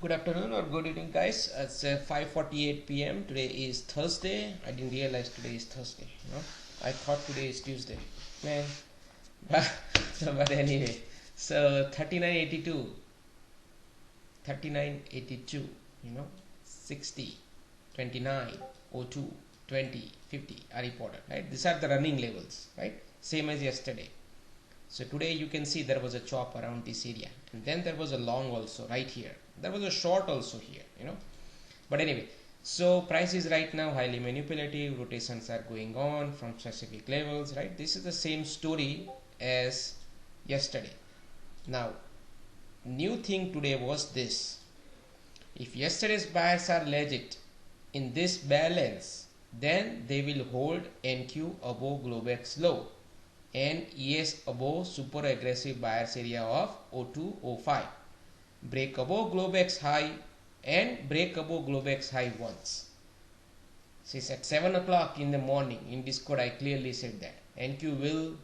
Good afternoon or good evening, guys. It's 5:48 p.m. Today is Thursday. I didn't realize today is Thursday. I thought today is Tuesday, man. But anyway, so 39.82, 39.82. 60, 29, 02, 20, 50 are reported. Right? These are the running levels. Right? Same as yesterday. So today you can see there was a chop around this area, and then there was a long also right here. There was a short also here, But anyway, so price is right now highly manipulative. Rotations are going on from specific levels, right? This is the same story as yesterday. Now, new thing today was this. If yesterday's buyers are legit in this balance, then they will hold NQ above Globex low and ES above super aggressive buyers area of 0205, break above Globex high and break above Globex high once. Since at 7 o'clock in the morning in Discord I clearly said that NQ will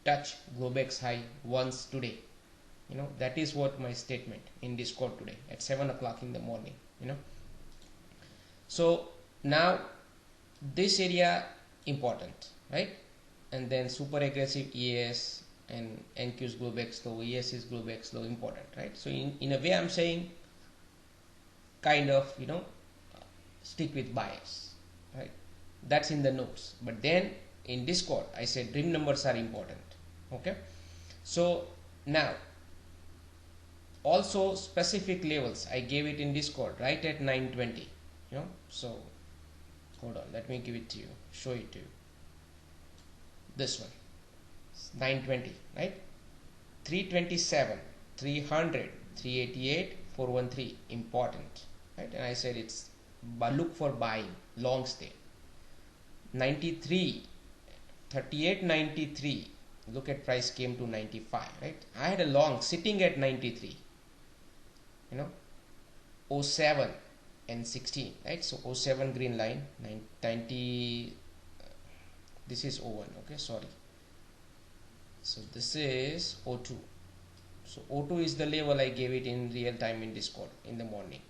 touch Globex high once today. That is what my statement in Discord today at 7 o'clock in the morning. So now this area important, right? And then super aggressive ES and NQ's Globex low, ES is Globex low, important, right? So in a way I'm saying kind of stick with bias, right? That's in the notes. But then in Discord I said dream numbers are important. Okay, so now also specific levels I gave it in Discord right at 9:20. So hold on, let me give it to you, show it to you. This one, 9:20, right? 327, 300, 388, 413, important, right? And I said it's look for buying, long stay. 93, 38, 93. Look at price came to 95, right? I had a long sitting at 93. 07 and 16, right? So 07 green line, 90. This is 01, okay, sorry. So this is 02. So 02 is the level I gave it in real time in Discord in the morning.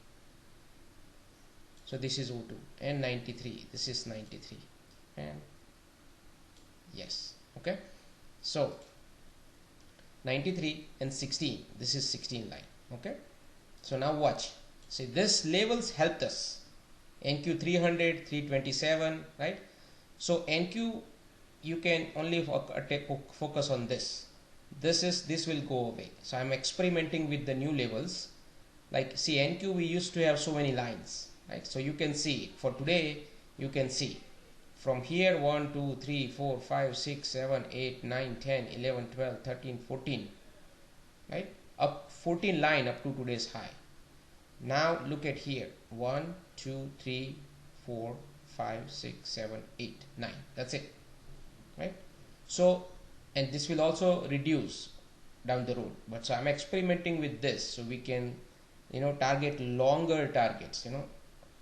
So this is 02 and 93. This is 93 and yes, okay. So 93 and 16. This is 16 line, okay. So now watch. See, this levels helped us. NQ 300, 327, right? So NQ, you can only focus on this. This will go away. So I'm experimenting with the new levels. Like see, NQ we used to have so many lines, right? So you can see for today, you can see from here 1, 2, 3, 4, 5, 6, 7, 8, 9, 10, 11, 12, 13, 14, right? Up 14 line up to today's high. Now look at here, 1, 2, 3, 4, 5, 6, 7, 8, 9. That's it, right? So, and this will also reduce down the road. But so I'm experimenting with this, so we can, target longer targets,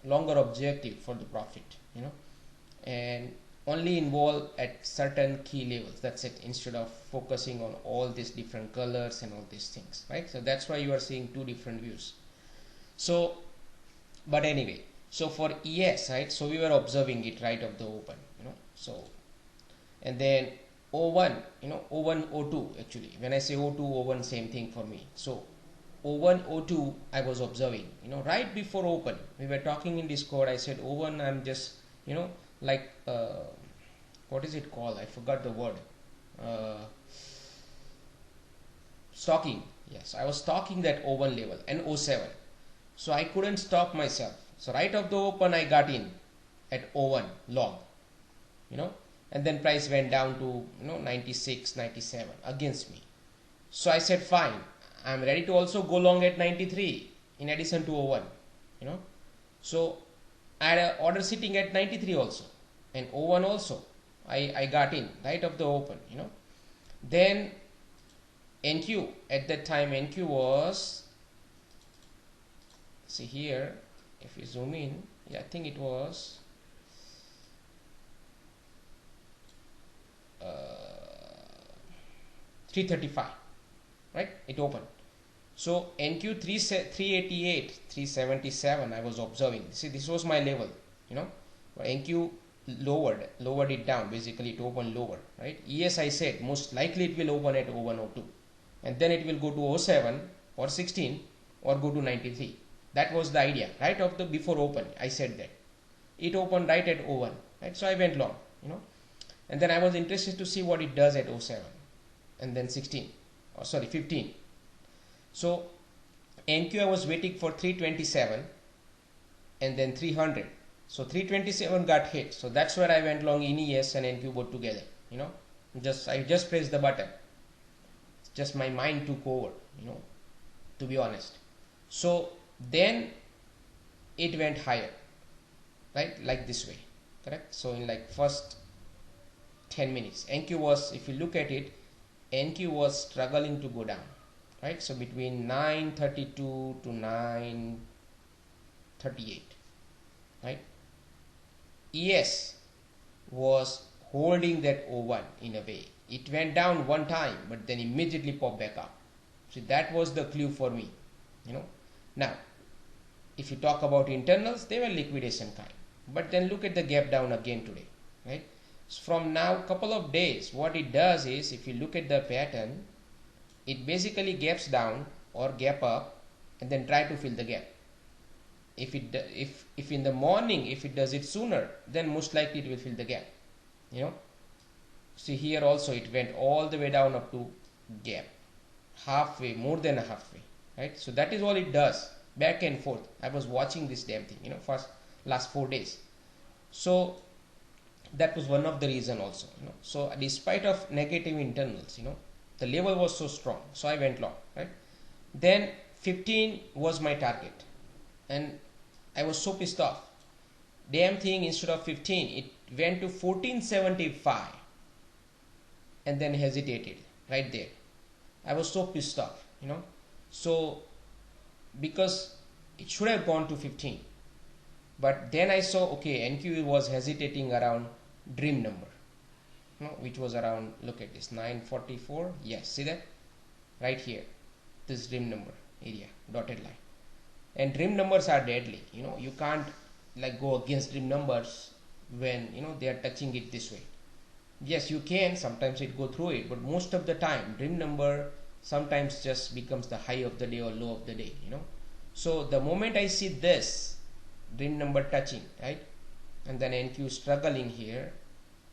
longer objective for the profit, and only involve at certain key levels. That's it. Instead of focusing on all these different colors and all these things, right? So that's why you are seeing two different views. So, but anyway, so for ES, right? So we were observing it right of the open, So, and then O1, O1, O2 actually. When I say O2, O1, same thing for me. So, O1, O2, I was observing, right before open. We were talking in Discord. I said O1, I'm just, like, what is it called? I forgot the word. Stalking. Yes, I was stalking that O1 level and O7. So I couldn't stop myself. So right off the open, I got in at O1 long, and then price went down to 96, 97 against me. So I said fine, I'm ready to also go long at 93 in addition to O1, So I had an order sitting at 93 also, and O1 also. I got in right off the open, Then NQ at that time, NQ was, see here, if you zoom in, yeah, I think it was 335, right? It opened. So NQ 388, 377 I was observing. See, this was my level, you know. NQ lowered it down. Basically, it opened lower, right? Yes, I said most likely it will open at 0102, and then it will go to 07 or 16 or go to 93. That was the idea, right? Of the before open, I said that it opened right at 01, right? So I went long, you know, and then I was interested to see what it does at 07 and then 16, or sorry, 15. So NQ I was waiting for 327 and then 300. So 327 got hit. So that's where I went long in ES and NQ both together. You know, I just pressed the button. It's just my mind took over, you know, to be honest. So then it went higher, right? Like this way, correct? So in like first 10 minutes, NQ was, if you look at it, NQ was struggling to go down, right? So between 932 to 938, right? ES was holding that O1 in a way. It went down one time, but then immediately popped back up. So that was the clue for me, you know. Now, if you talk about internals, they were liquidation kind. But then look at the gap down again today, right? So from now, couple of days, what it does is, if you look at the pattern, it basically gaps down or gap up and then try to fill the gap. If in the morning, if it does it sooner, then most likely it will fill the gap, you know. See here also it went all the way down up to gap, halfway, more than a halfway, right? So that is all it does, back and forth. I was watching this damn thing, you know, for last 4 days. So that was one of the reason also, you know. So despite of negative internals, you know, the level was so strong, so I went long, right? Then 15 was my target, and I was so pissed off. Damn thing, instead of 15, it went to 1475 and then hesitated right there. I was so pissed off, you know. So because it should have gone to 15, but then I saw, okay, NQ was hesitating around dream number, you know, which was around, look at this, 944. Yes, see that right here, this dream number area, dotted line. And dream numbers are deadly, you know. You can't like go against dream numbers when, you know, they are touching it this way. Yes, you can, sometimes it go through it, but most of the time dream number sometimes just becomes the high of the day or low of the day, you know. So the moment I see this dream number touching, right, and then NQ struggling here,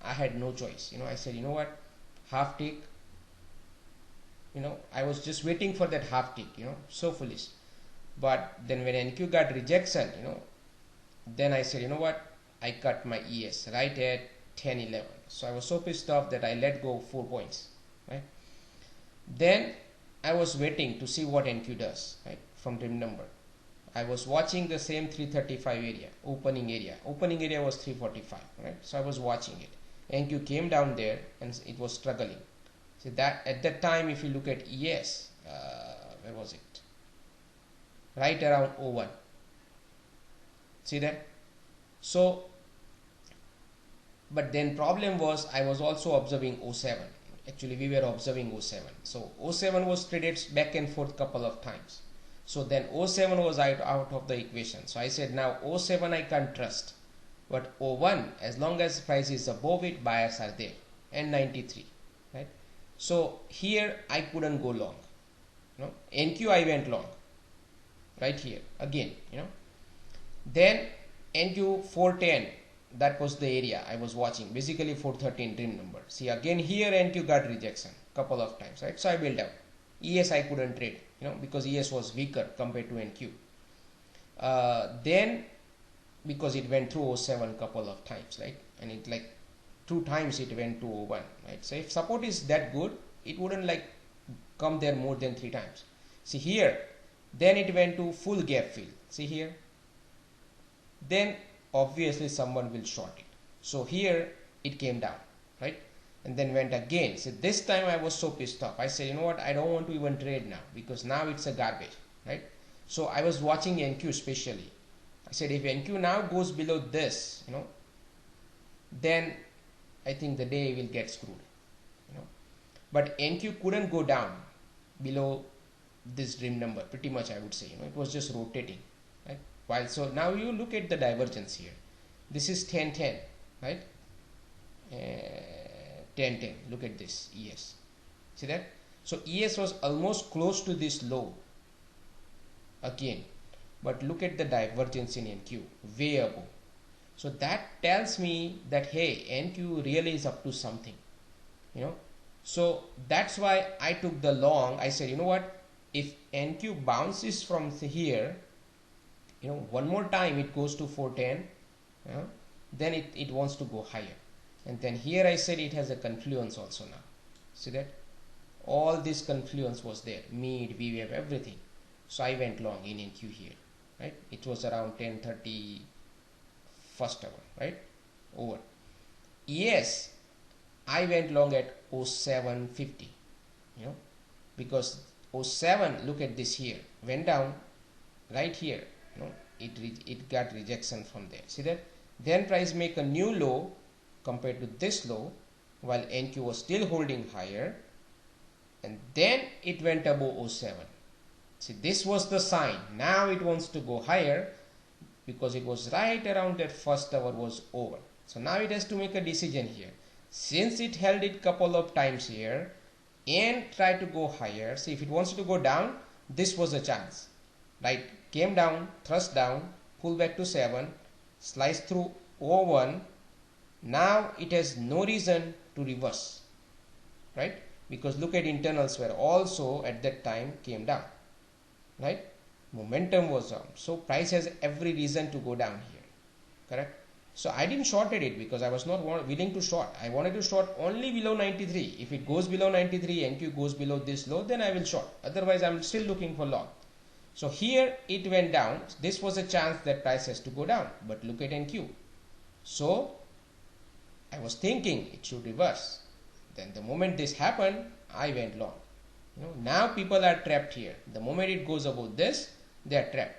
I had no choice, you know. I said, you know what, half tick, you know. I was just waiting for that half tick, you know, so foolish. But then when NQ got rejection, you know, then I said, you know what, I cut my ES right at 10-11. So I was so pissed off that I let go 4 points, right? Then I was waiting to see what NQ does, right, from dream number. I was watching the same 335 area, opening area. Opening area was 345, right? So I was watching it. NQ came down there and it was struggling. So that at that time, if you look at ES, where was it? Right around 01. See that? So, but then problem was, I was also observing 07. Actually, we were observing 07. So 07 was traded back and forth couple of times. So then 07 was out of the equation. So I said, now 07 I can't trust, but 01, as long as price is above it, buyers are there, and 93, right? So here I couldn't go long, you know. NQ I went long right here again, you know. Then NQ 410, that was the area I was watching, basically 413 dream number. See, again here NQ got rejection couple of times, right? So I built out. ES I couldn't trade, you know, because ES was weaker compared to NQ. Then because it went through 07 couple of times, right, and it like 2 times it went to 01, right? So if support is that good, it wouldn't like come there more than 3 times. See here, then it went to full gap fill. See here, then obviously someone will short it. So here it came down, right, and then went again. So this time I was so pissed off. I said, you know what, I don't want to even trade now, because now it's a garbage, right? So I was watching NQ especially. I said, if NQ now goes below this, you know, then I think the day will get screwed, you know. But NQ couldn't go down below this dream number pretty much, I would say. It was just rotating, right? While, so now you look at the divergence here. This is 10-10, right? 10-10. Look at this ES. See that? So ES was almost close to this low again, but look at the divergence in NQ, way above. So that tells me that hey, NQ really is up to something, So that's why I took the long. I said, you know what? If NQ bounces from here, one more time it goes to 410, then it wants to go higher. And then here I said it has a confluence also now. See that? All this confluence was there, mid, VWAP, everything. So I went long in NQ here, right? It was around 10:30 first hour, right? Over. Yes, I went long at 0750, because 07, look at this here, went down right here, it got rejection from there. See that? Then price make a new low compared to this low, while NQ was still holding higher, and then it went above 07. See, this was the sign. Now it wants to go higher because it was right around that first hour was over. So now it has to make a decision here. Since it held it couple of times here and tried to go higher, see, if it wants to go down, this was a chance, right? Came down, thrust down, pull back to 7, slice through 01. Now it has no reason to reverse, right? Because look at internals were also at that time came down, right? Momentum was down. So price has every reason to go down here, correct? So I didn't shorted it because I was not willing to short. I wanted to short only below 93. If it goes below 93, NQ goes below this low, then I will short. Otherwise, I'm still looking for long. So here it went down. This was a chance that price has to go down. But look at NQ. So I was thinking it should reverse. Then the moment this happened, I went long. Now people are trapped here. The moment it goes above this, they are trapped.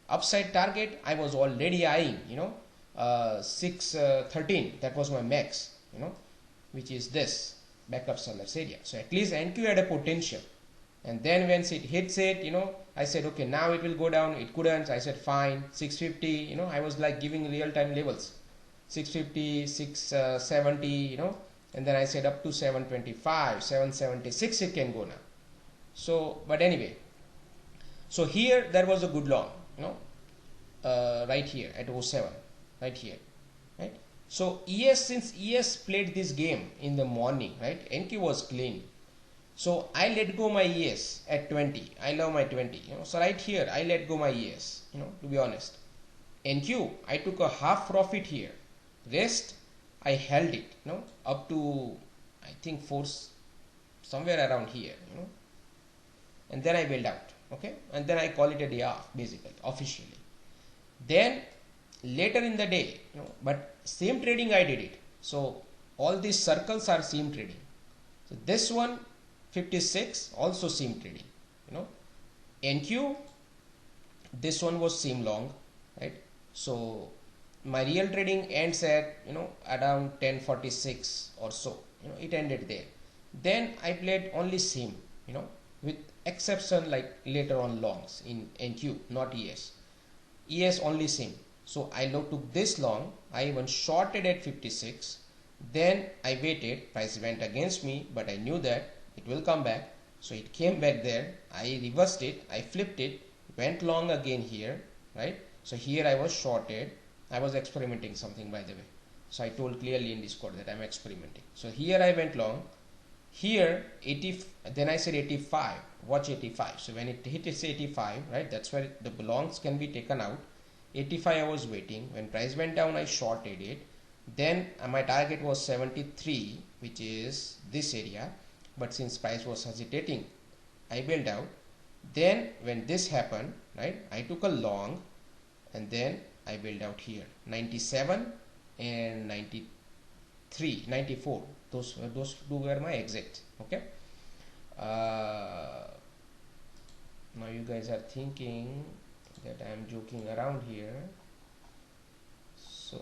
Upside target, I was already eyeing, 613. That was my max, which is this backup sellers area. So at least NQ had a potential. And then once it hits it, I said, okay, now it will go down. It couldn't. I said, fine, 650. I was like giving real-time levels, 650, 670, and then I said up to 725, 776 it can go now. So, but anyway, so here there was a good long, right here at 07, right here, right? So ES, since ES played this game in the morning, right? NQ was clean. So I let go my ES at 20. I love my 20, So right here I let go my ES, to be honest. NQ, I took a half profit here. Rest, I held it, up to, I think, somewhere around here, and then I bailed out, okay, and then I call it a day off, basically, officially. Then later in the day, but same trading I did it. So all these circles are same trading. So this one, 56, also same trading, NQ, this one was same long, right? So my real trading ends at around 1046 or so, it ended there. Then I played only same, with exception like later on longs in NQ, not ES. ES only same. So I took this long. I even shorted at 56. Then I waited. Price went against me, but I knew that it will come back. So it came back there. I reversed it. I flipped it. Went long again here, right? So here I was shorted. I was experimenting something, by the way. So I told clearly in Discord that I'm experimenting. So here I went long. Here 80. Then I said 85. Watch 85. So when it hit 85, right? That's where the longs can be taken out. 85 I was waiting. When price went down, I shorted it. Then my target was 73, which is this area. But since price was hesitating, I bailed out. Then when this happened, right, I took a long, and then I bailed out here. 97 and 93, 94. Those two were my exit. Okay. Now you guys are thinking that I am joking around here. So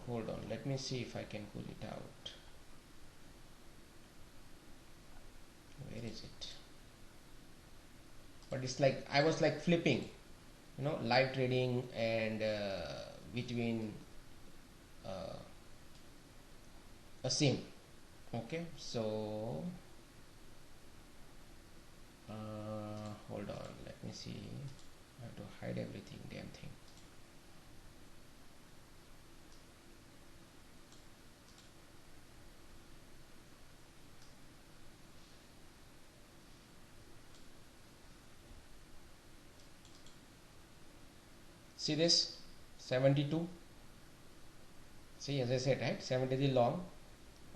hold on. Let me see if I can pull it out. Where is it? but it's like I was like flipping, live trading and between a sim. Okay, so hold on, let me see. I have to hide everything, damn thing. See this 72. See, as I said, right, 73 long.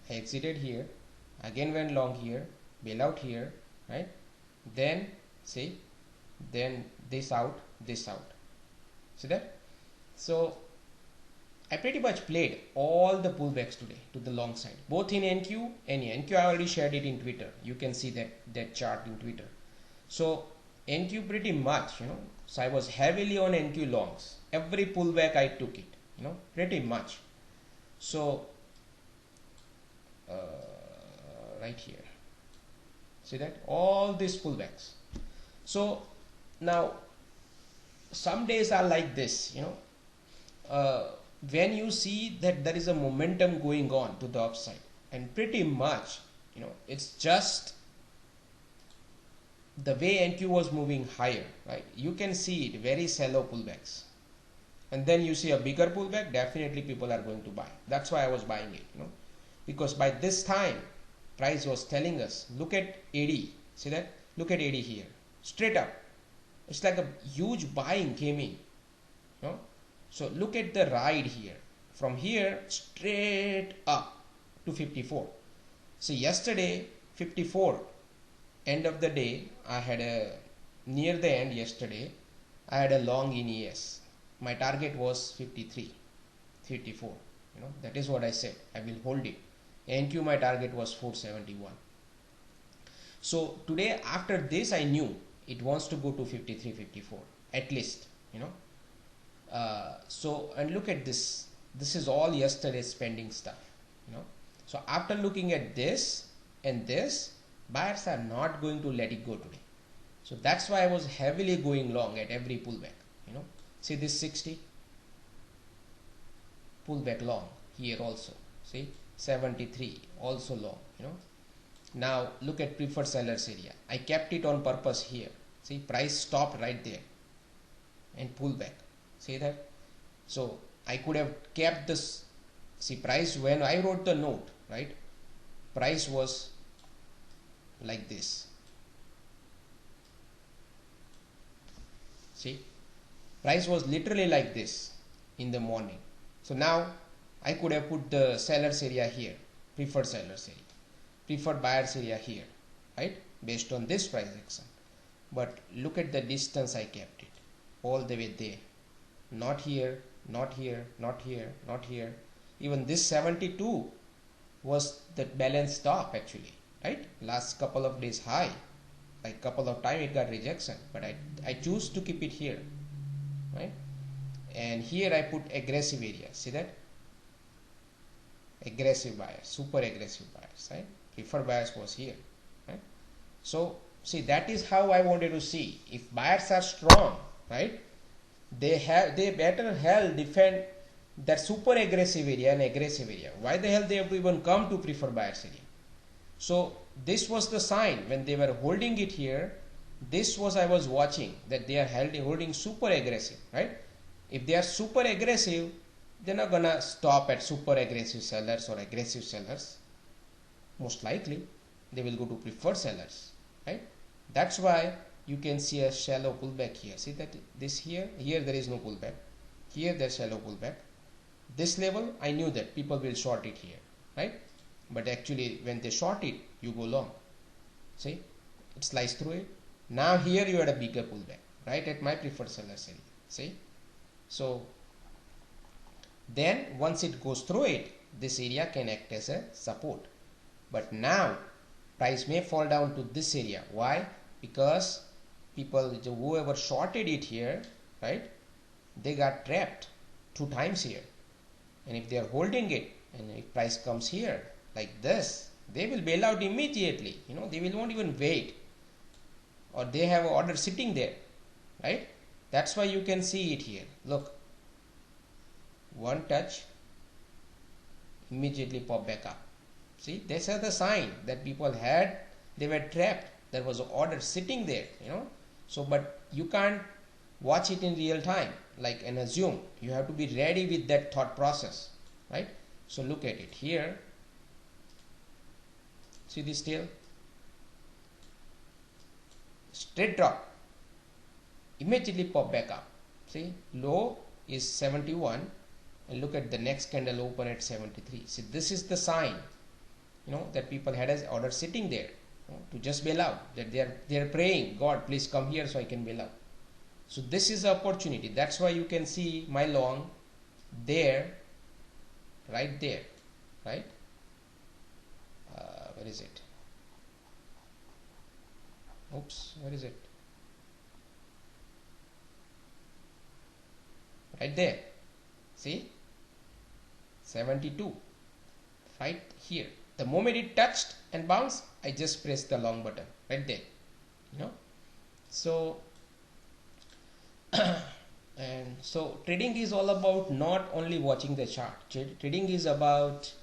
I exited here, again went long here, bail out here, right? Then see, then this out, this out. See that? So I pretty much played all the pullbacks today to the long side, both in NQ and NQ. I already shared it in Twitter. You can see that chart in Twitter. So NQ pretty much, so I was heavily on NQ longs. Every pullback I took it, pretty much. So right here, see that, all these pullbacks. So now some days are like this, when you see that there is a momentum going on to the upside, and pretty much, it's just the way NQ was moving higher, right? You can see it, very shallow pullbacks, and then you see a bigger pullback, definitely people are going to buy. That's why I was buying it, because by this time price was telling us, look at AD, see that, look at AD here, straight up, it's like a huge buying came in, so look at the ride here, from here straight up to 54. See, yesterday 54, end of the day, I had a, near the end yesterday, I had a long in ES. My target was 53, 54, that is what I said, I will hold it. NQ, my target was 471. So today after this I knew it wants to go to 53, 54 at least, so, and look at this, this is all yesterday's pending stuff, so after looking at this and this, buyers are not going to let it go today. So that's why I was heavily going long at every pullback, see this 60 pullback long here also, see 73 also long, now look at preferred sellers area. I kept it on purpose here, see price stopped right there and pull back, see that. So I could have kept this, see price, when I wrote the note, right, price was like this, see price was literally like this in the morning. So now I could have put the sellers area here, preferred sellers area, preferred buyers area here, right, based on this price action. But look at the distance I kept it all the way there, not here, not here, not here, not here. Even this 72 was the balance stop actually, right, last couple of days high, like couple of time it got rejection, but I choose to keep it here, right. And here I put aggressive area, see that, aggressive buyers, super aggressive buyers, right, preferred buyers was here, right. So see, that is how I wanted to see if buyers are strong, right, they better hell defend that super aggressive area and aggressive area. Why the hell they have to even come to preferred buyers area? So this was the sign when they were holding it here. This was, I was watching that they are holding super aggressive, right. If they are super aggressive, they're not gonna stop at super aggressive sellers or aggressive sellers. Most likely they will go to preferred sellers, right. That's why you can see a shallow pullback here. See that, this here there is no pullback, here there's shallow pullback. This level I knew that people will short it here, right, but actually when they short it, you go long, see it sliced through it. Now here you had a bigger pullback right at my preferred sellers area, see. So then once it goes through it, this area can act as a support, but now price may fall down to this area. Why? Because people, whoever shorted it here, right, they got trapped 2 times here, and if they are holding it and if price comes here like this, they will bail out immediately, they won't even wait. or they have an order sitting there, right? That's why you can see it here. Look, one touch, immediately pop back up. See, these are the sign that people had, they were trapped. There was an order sitting there, you know. So, but you can't watch it in real time, like and assume. You have to be ready with that thought process, right? So look at it here. See this tail? Straight drop, immediately pop back up. See, low is 71, and look at the next candle open at 73. See, this is the sign, you know, that people had as order sitting there, you know, to just bail out. That they are praying, God, please come here so I can bail out. So this is the opportunity. That's why you can see my long there, right there, right? Where is it? Oops, where is it? Right there. See? 72. Right here. The moment it touched and bounced, I just pressed the long button. Right there. You know? So, and so trading is all about not only watching the chart. Trading is about,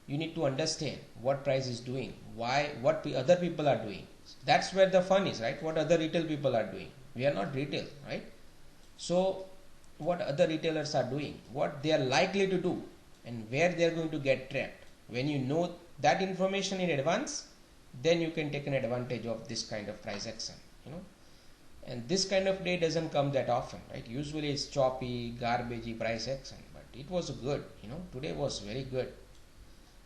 you need to understand what price is doing, why, what other people are doing. That's where the fun is, right? What other retail people are doing. We are not retail, right? So what other retailers are doing, what they are likely to do, and where they are going to get trapped. When you know that information in advance, then you can take an advantage of this kind of price action, you know. And this kind of day doesn't come that often, right? Usually it's choppy, garbagey price action, but it was good, you know. Today was very good.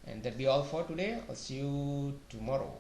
And that be all for today. I'll see you tomorrow.